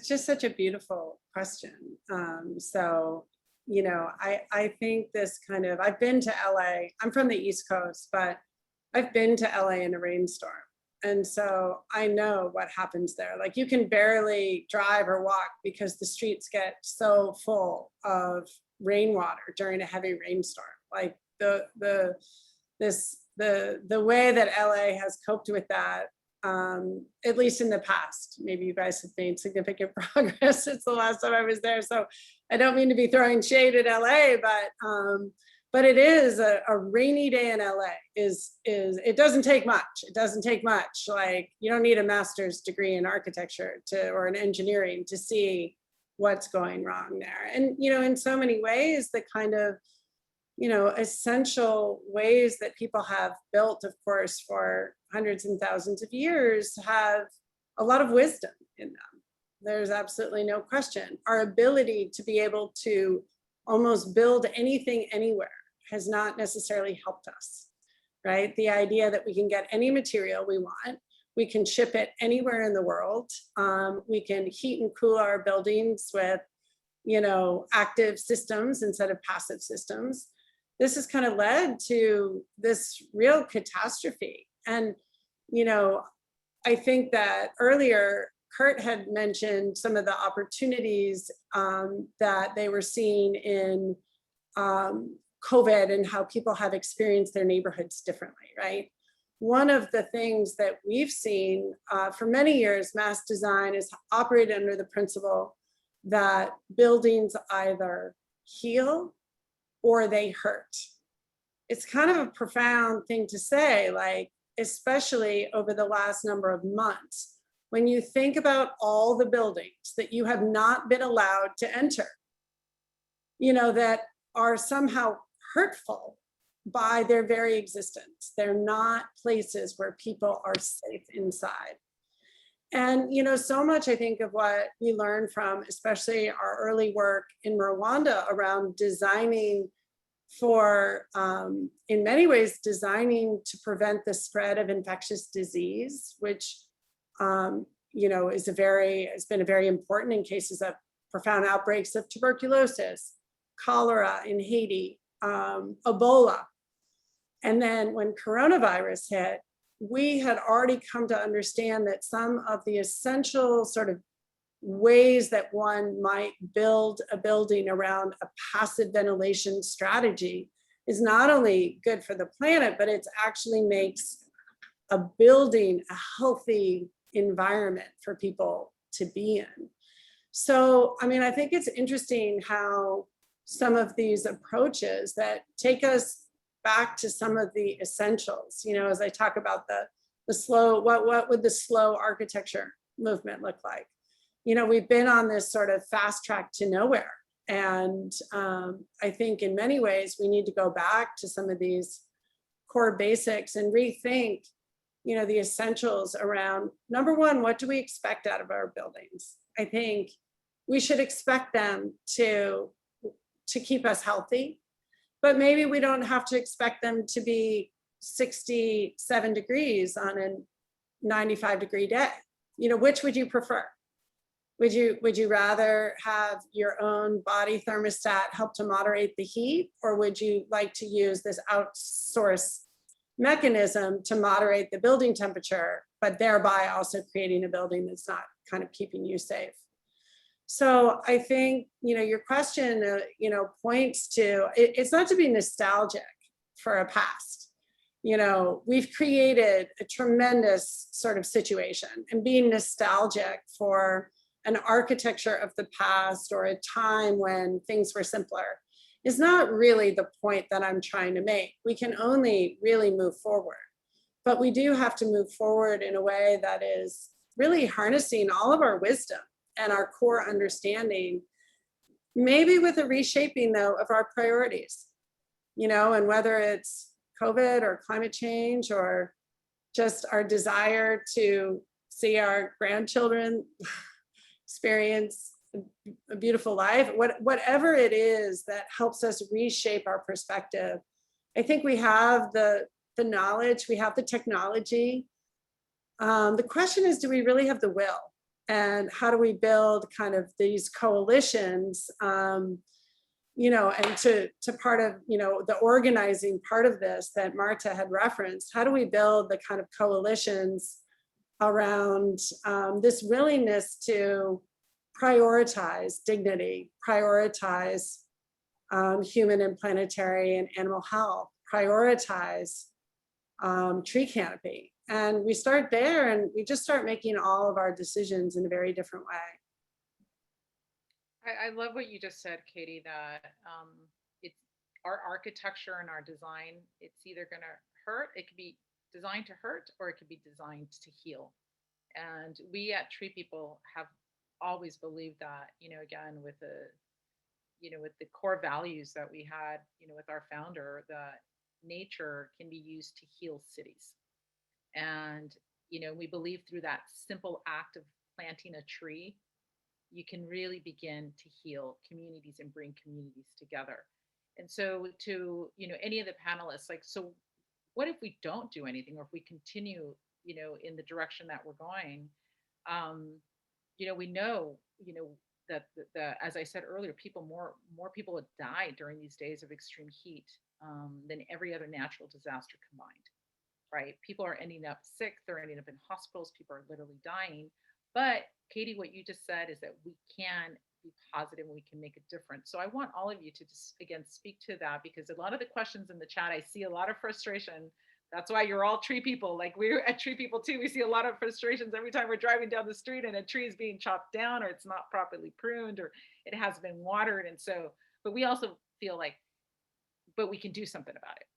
D: just such a beautiful question. I think this I've been to LA, I'm from the East Coast, but I've been to LA in a rainstorm. And so I know what happens there. Like, you can barely drive or walk because the streets get so full of rainwater during a heavy rainstorm. Like the way that LA has coped with that, at least in the past. Maybe you guys have made significant progress since the last time I was there. So I don't mean to be throwing shade at LA, but it is a rainy day in LA it doesn't take much. It doesn't take much. Like, you don't need a master's degree in architecture or in engineering to see what's going wrong there. And, you know, in so many ways, the kind of, you know, essential ways that people have built, of course, for hundreds and thousands of years have a lot of wisdom in them. There's absolutely no question. Our ability to be able to almost build anything anywhere has not necessarily helped us, right? The idea that we can get any material we want, we can ship it anywhere in the world, we can heat and cool our buildings with, you know, active systems instead of passive systems. This has kind of led to this real catastrophe. And, you know, I think that earlier, Kurt had mentioned some of the opportunities that they were seeing in COVID and how people have experienced their neighborhoods differently, right? One of the things that we've seen for many years, mass design is operated under the principle that buildings either heal or they hurt. It's kind of a profound thing to say, like, especially over the last number of months, when you think about all the buildings that you have not been allowed to enter, you know, that are somehow hurtful by their very existence. They're not places where people are safe inside. And, you know, so much I think of what we learned from, especially our early work in Rwanda around designing for, in many ways, designing to prevent the spread of infectious disease, which, you know, has been a very important in cases of profound outbreaks of tuberculosis, cholera in Haiti, Ebola. And then when coronavirus hit, we had already come to understand that some of the essential sort of ways that one might build a building around a passive ventilation strategy is not only good for the planet, but it actually makes a building a healthy environment for people to be in. So, I mean, I think it's interesting how some of these approaches that take us back to some of the essentials, you know, as I talk about the slow, what would the slow architecture movement look like? You know, we've been on this sort of fast track to nowhere. And I think in many ways, we need to go back to some of these core basics and rethink, you know, the essentials around, number one, what do we expect out of our buildings? I think we should expect them to keep us healthy, but maybe we don't have to expect them to be 67 degrees on a 95-degree day. You know, which would you prefer? Would you rather have your own body thermostat help to moderate the heat, or would you like to use this outsource mechanism to moderate the building temperature, but thereby also creating a building that's not kind of keeping you safe? So I think, you know, your question, you know, points to, it's not to be nostalgic for a past. You know, we've created a tremendous sort of situation, and being nostalgic for an architecture of the past or a time when things were simpler is not really the point that I'm trying to make. We can only really move forward, but we do have to move forward in a way that is really harnessing all of our wisdom and our core understanding, maybe with a reshaping though of our priorities, you know, and whether it's COVID or climate change or just our desire to see our grandchildren experience a beautiful life, whatever it is that helps us reshape our perspective. I think we have the knowledge, we have the technology. The question is, do we really have the will? And how do we build kind of these coalitions, you know, and to part of, you know, the organizing part of this that Marta had referenced, how do we build the kind of coalitions around this willingness to prioritize dignity, prioritize human and planetary and animal health, prioritize tree canopy. And we start there and we just start making all of our decisions in a very different way.
A: I love what you just said, Katie, that it's our architecture and our design, it's either going to hurt, it could be designed to hurt, or it could be designed to heal. And we at Tree People have always believed that, again, with the core values that we had, with our founder, that nature can be used to heal cities. And, we believe through that simple act of planting a tree, you can really begin to heal communities and bring communities together. And so to, any of the panelists, like, so what if we don't do anything, or if we continue, in the direction that we're going? We know, that as I said earlier, more people have died during these days of extreme heat than every other natural disaster combined, right? People are ending up sick, they're ending up in hospitals, people are literally dying. But Katie, what you just said is that we can be positive and we can make a difference. So I want all of you to just, again, speak to that, because a lot of the questions in the chat, I see a lot of frustration. That's why you're all tree people. Like, we're at Tree People too. We see a lot of frustrations every time we're driving down the street and a tree is being chopped down, or it's not properly pruned, or it has been watered. And so, but we also feel like, but we can do something about it,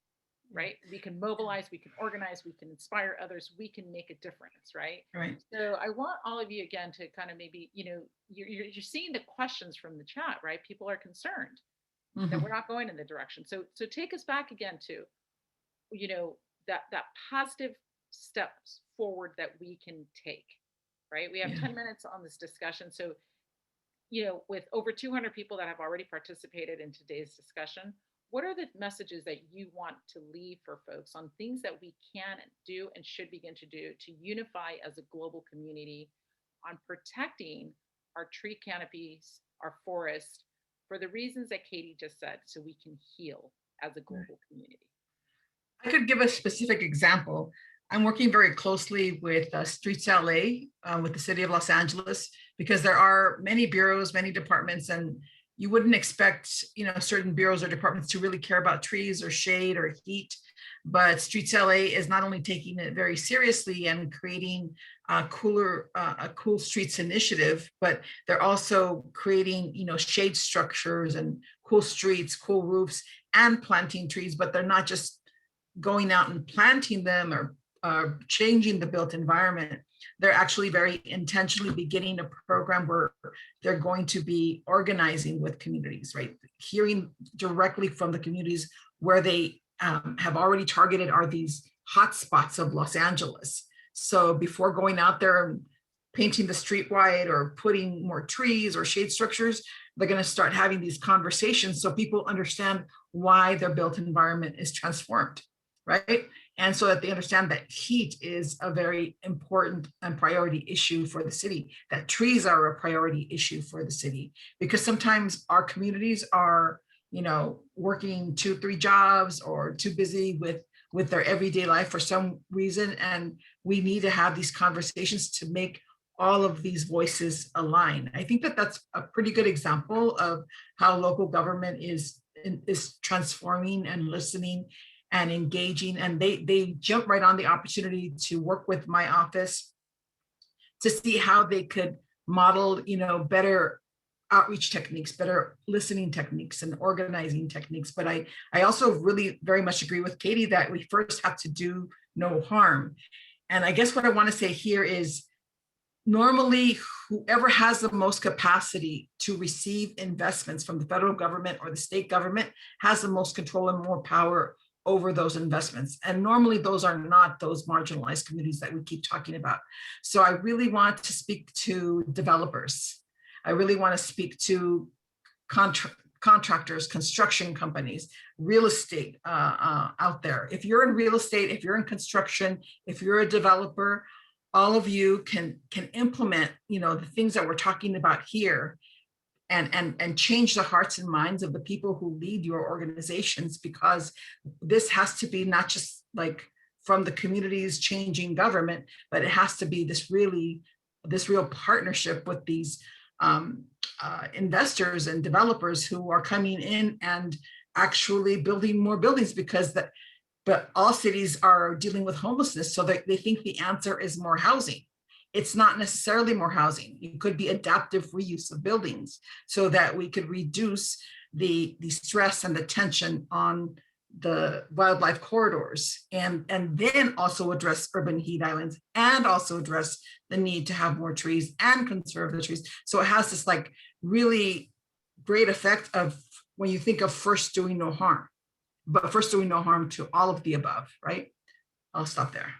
A: right? We can mobilize, we can organize, we can inspire others, we can make a difference, right?
B: Right.
A: So I want all of you again to kind of maybe, you're seeing the questions from the chat, right? People are concerned that we're not going in the direction. So take us back again to, that positive steps forward that we can take, right? We have 10 minutes on this discussion. So, with over 200 people that have already participated in today's discussion, what are the messages that you want to leave for folks on things that we can do and should begin to do to unify as a global community on protecting our tree canopies, our forests, for the reasons that Katie just said, so we can heal as a global community?
B: I could give a specific example. I'm working very closely with Streets LA, with the city of Los Angeles, because there are many bureaus, many departments, and you wouldn't expect, certain bureaus or departments to really care about trees or shade or heat. But Streets LA is not only taking it very seriously and creating a cool streets initiative, but they're also creating, shade structures and cool streets, cool roofs, and planting trees. But they're not just going out and planting them or changing the built environment. They're actually very intentionally beginning a program where they're going to be organizing with communities, right? Hearing directly from the communities where they have already targeted are these hotspots of Los Angeles. So before going out there and painting the street white or putting more trees or shade structures, they're going to start having these conversations so people understand why their built environment is transformed, right? And so that they understand that heat is a very important and priority issue for the city, that trees are a priority issue for the city, because sometimes our communities are, working 2-3 jobs or too busy with their everyday life for some reason. And we need to have these conversations to make all of these voices align. I think that that's a pretty good example of how local government is transforming and listening and engaging, and they jump right on the opportunity to work with my office to see how they could model, better outreach techniques, better listening techniques and organizing techniques. But I also really very much agree with Katie that we first have to do no harm. And I guess what I want to say here is, normally whoever has the most capacity to receive investments from the federal government or the state government has the most control and more power over those investments. And normally those are not those marginalized communities that we keep talking about. So I really want to speak to developers. I really want to speak to contractors, construction companies, real estate out there. If you're in real estate, if you're in construction, if you're a developer, all of you can implement, the things that we're talking about here and change the hearts and minds of the people who lead your organizations, because this has to be not just like from the communities changing government, but it has to be this real partnership with these investors and developers who are coming in and actually building more buildings, but all cities are dealing with homelessness, so they think the answer is more housing. It's not necessarily more housing. It could be adaptive reuse of buildings so that we could reduce the stress and the tension on the wildlife corridors, and then also address urban heat islands, and also address the need to have more trees and conserve the trees. So it has this like really great effect of when you think of first doing no harm, but first doing no harm to all of the above, right? I'll stop there.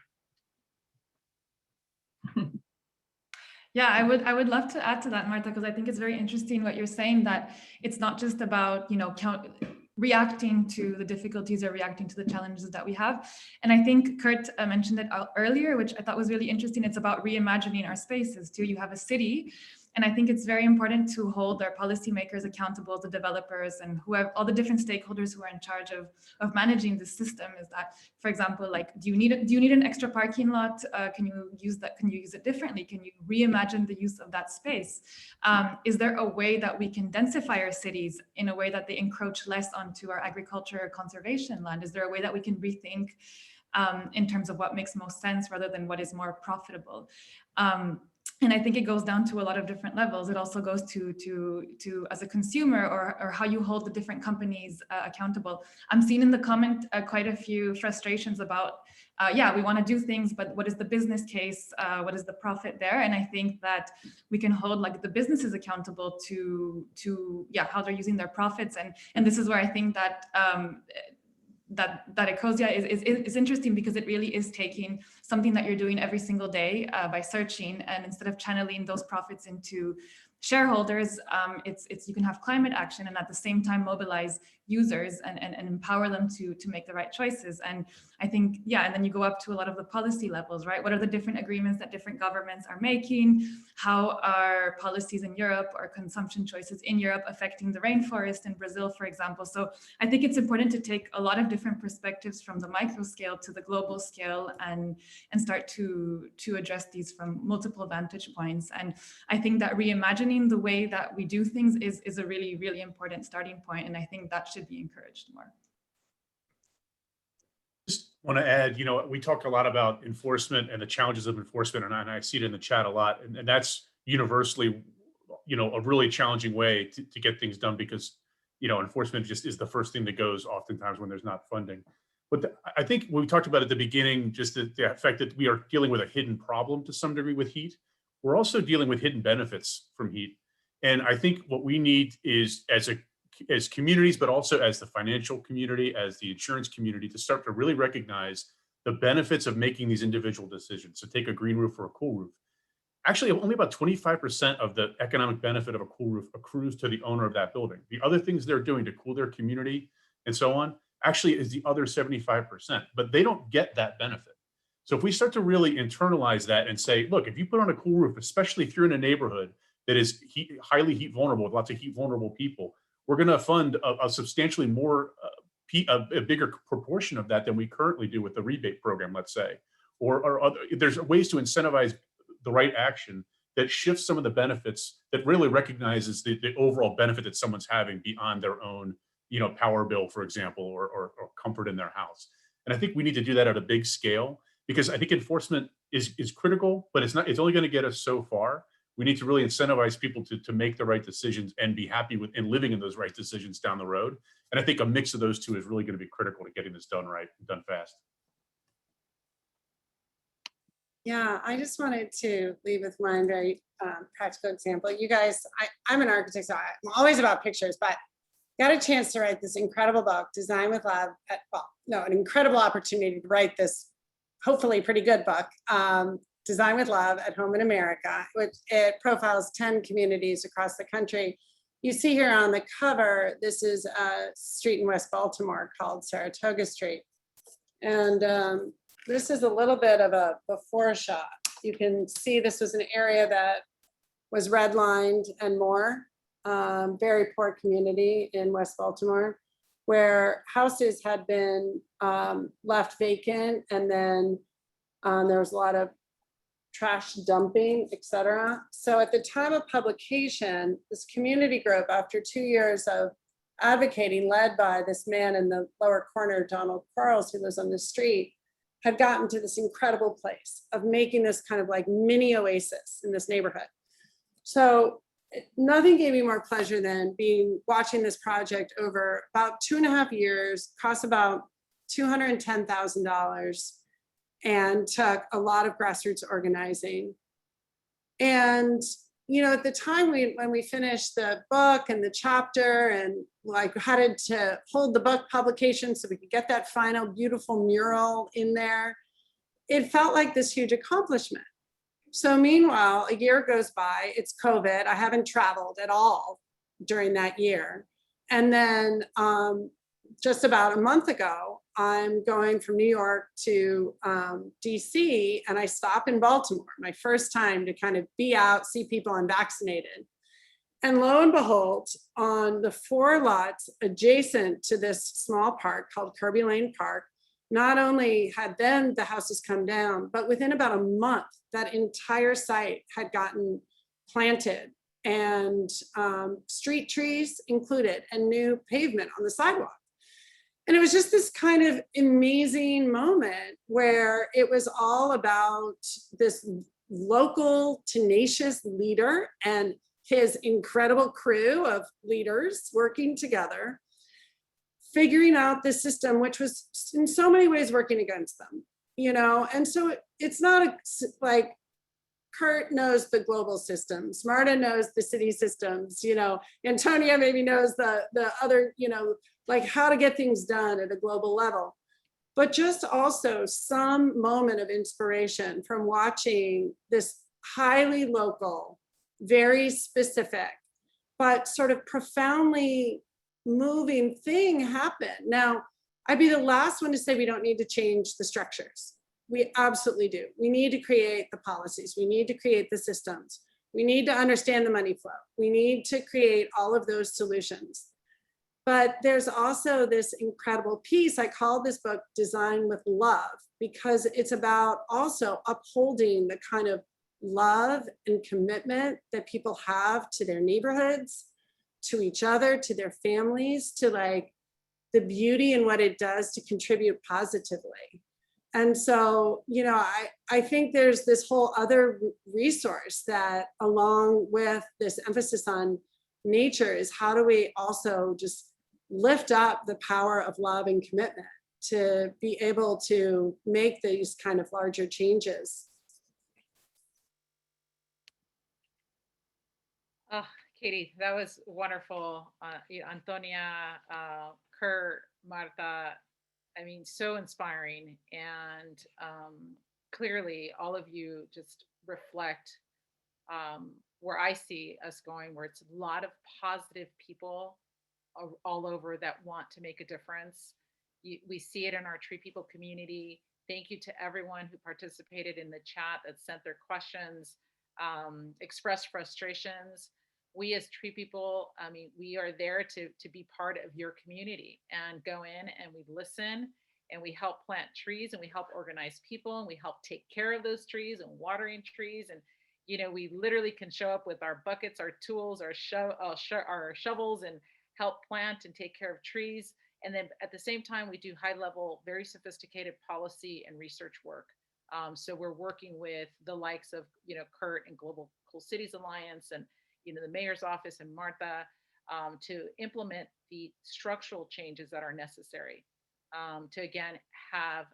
E: Yeah, I would love to add to that, Marta, because I think it's very interesting what you're saying, that it's not just about, you know, reacting to the difficulties or reacting to the challenges that we have. And I think Kurt mentioned it earlier, which I thought was really interesting. It's about reimagining our spaces too. You have a city, and I think it's very important to hold our policymakers accountable, the developers and whoever, all the different stakeholders who are in charge of managing the system. Is that, for example, like, do you need an extra parking lot? Can you use that? Can you use it differently? Can you reimagine the use of that space? Is there a way that we can densify our cities in a way that they encroach less onto our agriculture or conservation land? Is there a way that we can rethink in terms of what makes most sense rather than what is more profitable? And I think it goes down to a lot of different levels. It also goes to as a consumer, or how you hold the different companies accountable. I'm seeing in the comment quite a few frustrations about, yeah, we want to do things, but what is the business case? What is the profit there? And I think that we can hold like the businesses accountable to yeah, how they're using their profits. And this is where I think that that Ecosia is interesting, because it really is taking something that you're doing every single day by searching, and instead of channeling those profits into shareholders, it's you can have climate action and at the same time mobilize users and empower them to make the right choices. And I think, yeah, and then you go up to a lot of the policy levels, right? What are the different agreements that different governments are making? How are policies in Europe or consumption choices in Europe affecting the rainforest in Brazil, for example? So I think it's important to take a lot of different perspectives from the micro scale to the global scale and start to address these from multiple vantage points. And I think that reimagining the way that we do things is a really, really important starting point. And I think that should be encouraged more.
C: Just want to add, you know, we talk a lot about enforcement and the challenges of enforcement, and I see it in the chat a lot, and that's universally, you know, a really challenging way to get things done, because, you know, enforcement just is the first thing that goes oftentimes when there's not funding. But I think when we talked about at the beginning, just the fact that we are dealing with a hidden problem to some degree with heat, we're also dealing with hidden benefits from heat. And I think what we need is, as communities, but also as the financial community, as the insurance community, to start to really recognize the benefits of making these individual decisions. So take a green roof or a cool roof. Actually, only about 25% of the economic benefit of a cool roof accrues to the owner of that building. The other things they're doing to cool their community and so on actually is the other 75%, but they don't get that benefit. So if we start to really internalize that and say, look, if you put on a cool roof, especially if you're in a neighborhood that is highly heat vulnerable, with lots of heat vulnerable people, we're going to fund a substantially more, a bigger proportion of that than we currently do with the rebate program, let's say, or other, there's ways to incentivize the right action that shifts some of the benefits, that really recognizes the overall benefit that someone's having beyond their own, you know, power bill, for example, or comfort in their house. And I think we need to do that at a big scale, because I think enforcement is critical, but it's only going to get us so far. We need to really incentivize people to make the right decisions and be happy with and living in those right decisions down the road. And I think a mix of those two is really going to be critical to getting this done right, done fast.
D: Yeah, I just wanted to leave with one very practical example. You guys, I'm an architect, so I'm always about pictures, but got a chance to write this incredible book, Design with Love, an incredible opportunity to write this hopefully pretty good book, Design with Love at Home in America, which it profiles 10 communities across the country. You see here on the cover, this is a street in West Baltimore called Saratoga Street. And this is a little bit of a before shot. You can see this was an area that was redlined and more, very poor community in West Baltimore, where houses had been left vacant, and then there was a lot of trash dumping, etc. So at the time of publication, this community group, after 2 years of advocating, led by this man in the lower corner, Donald Quarles, who lives on the street, had gotten to this incredible place of making this kind of like mini oasis in this neighborhood. So nothing gave me more pleasure than watching this project over about 2.5 years, cost about $210,000, and took a lot of grassroots organizing. And at the time when we finished the book and the chapter and like had to hold the book publication so we could get that final beautiful mural in there, it felt like this huge accomplishment. So meanwhile, a year goes by, it's COVID. I haven't traveled at all during that year. And then just about a month ago, I'm going from New York to DC, and I stop in Baltimore, my first time to kind of be out, see people unvaccinated. And lo and behold, on the 4 lots adjacent to this small park called Kirby Lane Park, not only had then the houses come down, but within about a month, that entire site had gotten planted, and street trees included, and new pavement on the sidewalk. And it was just this kind of amazing moment where it was all about this local tenacious leader and his incredible crew of leaders working together, figuring out this system, which was in so many ways working against them, And so it's not like Kurt knows the global systems, Marta knows the city systems, Antonia maybe knows the other, like how to get things done at a global level. But just also some moment of inspiration from watching this highly local, very specific, but sort of profoundly moving thing happen. Now, I'd be the last one to say we don't need to change the structures. We absolutely do. We need to create the policies. We need to create the systems. We need to understand the money flow. We need to create all of those solutions. But there's also this incredible piece. I call this book Design with Love, because it's about also upholding the kind of love and commitment that people have to their neighborhoods, to each other, to their families, to like the beauty and what it does to contribute positively. And so, I think there's this whole other resource that, along with this emphasis on nature, is how do we also just lift up the power of love and commitment to be able to make these kind of larger changes.
A: Oh, Katie, that was wonderful. Antonia, Kurt, Marta, I mean, so inspiring. And clearly all of you just reflect where I see us going, where it's a lot of positive people all over that want to make a difference. We see it in our Tree People community. Thank you to everyone who participated in the chat, that sent their questions, expressed frustrations. We as Tree People, I mean, we are there to be part of your community and go in and we listen and we help plant trees and we help organize people and we help take care of those trees and watering trees. And, we literally can show up with our buckets, our tools, our shovels, and help plant and take care of trees. And then at the same time, we do high level, very sophisticated policy and research work. So we're working with the likes of, Kurt and Global Cool Cities Alliance and, the mayor's office and Marta to implement the structural changes that are necessary to, again, have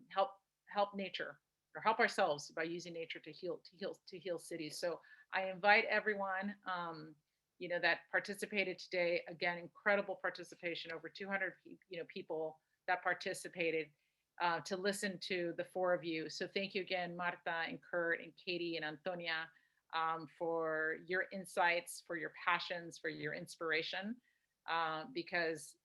A: help nature or help ourselves by using nature to heal cities. So I invite everyone, that participated today. Again, incredible participation, over 200 people that participated to listen to the 4 of you. So thank you again, Marta and Kurt and Katie and Antonia, for your insights, for your passions, for your inspiration, because,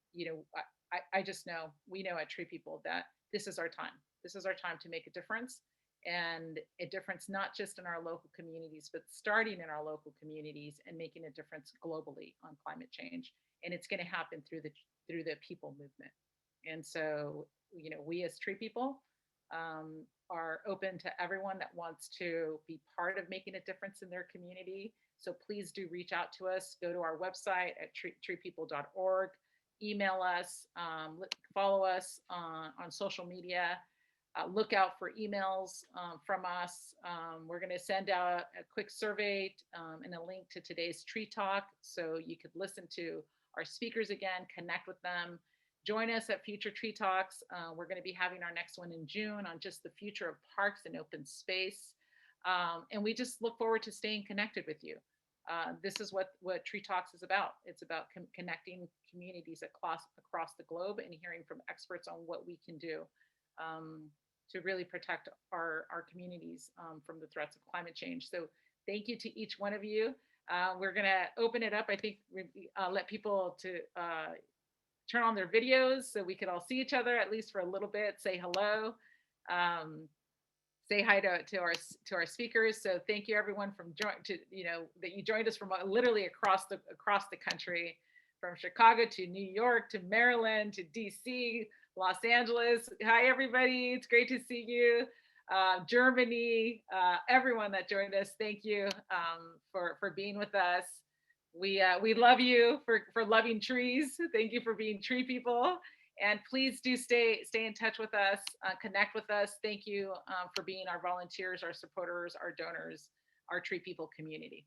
A: I just know, we know at Tree People that this is our time. This is our time to make a difference, and a difference not just in our local communities, but starting in our local communities and making a difference globally on climate change. And it's going to happen through the people movement. And so, we as Tree People are open to everyone that wants to be part of making a difference in their community. So please do reach out to us. Go to our website at treepeople.org, email us, follow us on social media. Look out for emails from us. We're going to send out a quick survey and a link to today's Tree Talk, so you could listen to our speakers again, connect with them. Join us at future Tree Talks. We're going to be having our next one in June on just the future of parks and open space. And we just look forward to staying connected with you. This is what Tree Talks is about. It's about connecting communities across the globe and hearing from experts on what we can do to really protect our communities from the threats of climate change. So thank you to each one of you. We're gonna open it up. I think let people to turn on their videos so we could all see each other at least for a little bit, say hello. Say hi to our speakers. So thank you everyone that you joined us from literally across the country, from Chicago to New York to Maryland to DC, Los Angeles. Hi everybody, it's great to see you. Germany, everyone that joined us, thank you for being with us. We love you for loving trees. Thank you for being tree people. And please do stay in touch with us, connect with us. Thank you for being our volunteers, our supporters, our donors, our Tree People community.